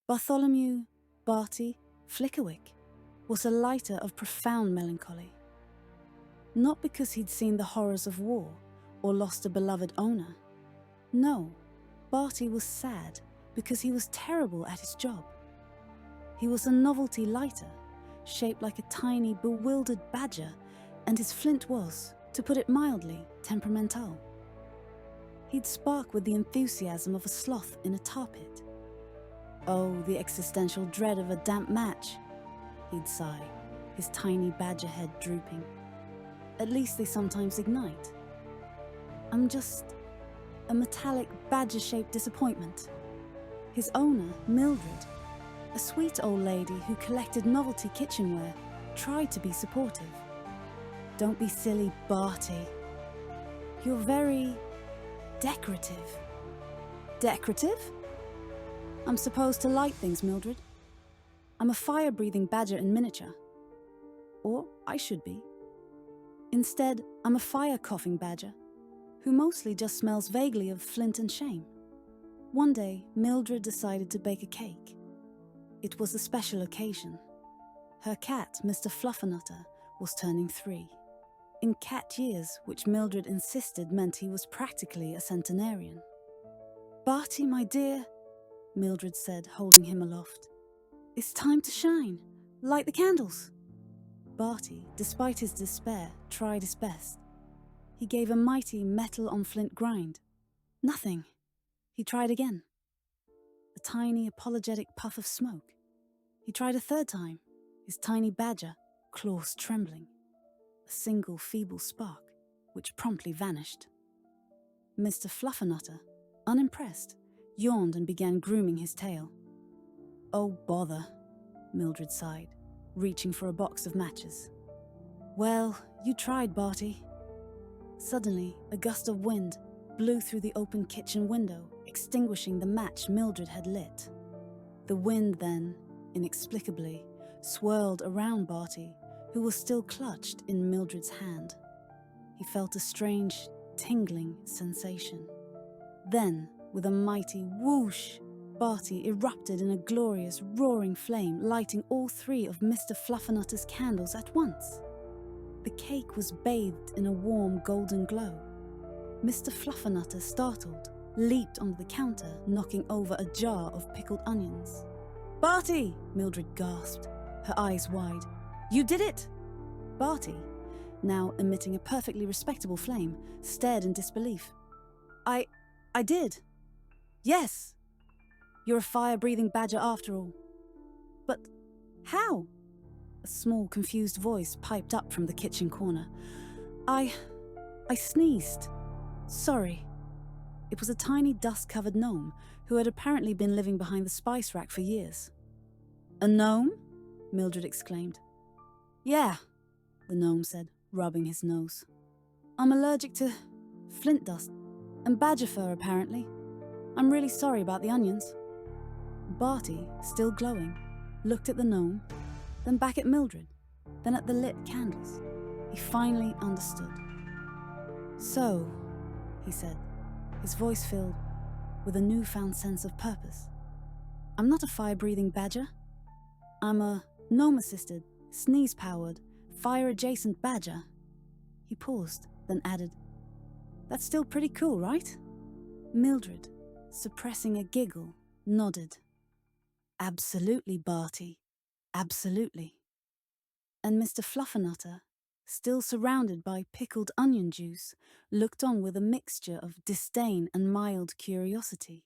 Bartholomew Barty Flickerwick was a lighter of profound melancholy. Not because he'd seen the horrors of war or lost a beloved owner. No, Barty was sad because he was terrible at his job. He was a novelty lighter, shaped like a tiny, bewildered badger, and his flint was, to put it mildly, temperamental. He'd spark with the enthusiasm of a sloth in a tar pit. Oh, the existential dread of a damp match, he'd sigh, his tiny badger head drooping. At least they sometimes ignite. I'm just a metallic badger-shaped disappointment. His owner, Mildred, a sweet old lady who collected novelty kitchenware, tried to be supportive. Don't be silly, Barty. You're very decorative. Decorative? I'm supposed to light things, Mildred. I'm a fire-breathing badger in miniature. Or I should be. Instead, I'm a fire-coughing badger, who mostly just smells vaguely of flint and shame. One day, Mildred decided to bake a cake. It was a special occasion. Her cat, Mr. Fluffernutter, was turning 3. In cat years, which Mildred insisted meant he was practically a centenarian. "Barty, my dear," Mildred said, holding him aloft. "It's time to shine. Light the candles." Barty, despite his despair, tried his best. He gave a mighty metal-on-flint grind. Nothing. He tried again. A tiny, apologetic puff of smoke. He tried a third time, his tiny badger, claws trembling. A single feeble spark, which promptly vanished. Mr. Fluffernutter, unimpressed, yawned and began grooming his tail. "Oh, bother," Mildred sighed, reaching for a box of matches. "Well, you tried, Barty." Suddenly, a gust of wind blew through the open kitchen window, extinguishing the match Mildred had lit. The wind then, inexplicably, swirled around Barty, who was still clutched in Mildred's hand. He felt a strange, tingling sensation. Then, with a mighty whoosh, Barty erupted in a glorious, roaring flame, lighting all 3 of Mr. Fluffernutter's candles at once. The cake was bathed in a warm golden glow. Mr. Fluffernutter, startled, leaped onto the counter, knocking over a jar of pickled onions. "Barty!" Mildred gasped, her eyes wide. "You did it!" Barty, now emitting a perfectly respectable flame, stared in disbelief. I did. Yes. You're a fire-breathing badger after all." "But how?" A small, confused voice piped up from the kitchen corner. I sneezed. Sorry." It was a tiny, dust-covered gnome who had apparently been living behind the spice rack for years. "A gnome?" Mildred exclaimed. "Yeah," the gnome said, rubbing his nose. "I'm allergic to flint dust and badger fur, apparently. I'm really sorry about the onions." Barty, still glowing, looked at the gnome, then back at Mildred, then at the lit candles. He finally understood. "So," he said, his voice filled with a newfound sense of purpose. "I'm not a fire-breathing badger. I'm a gnome-assisted, sneeze-powered, fire-adjacent badger." He paused, then added, "That's still pretty cool, right?" Mildred, suppressing a giggle, nodded. "Absolutely, Barty. Absolutely." And Mr. Fluffernutter, still surrounded by pickled onion juice, looked on with a mixture of disdain and mild curiosity.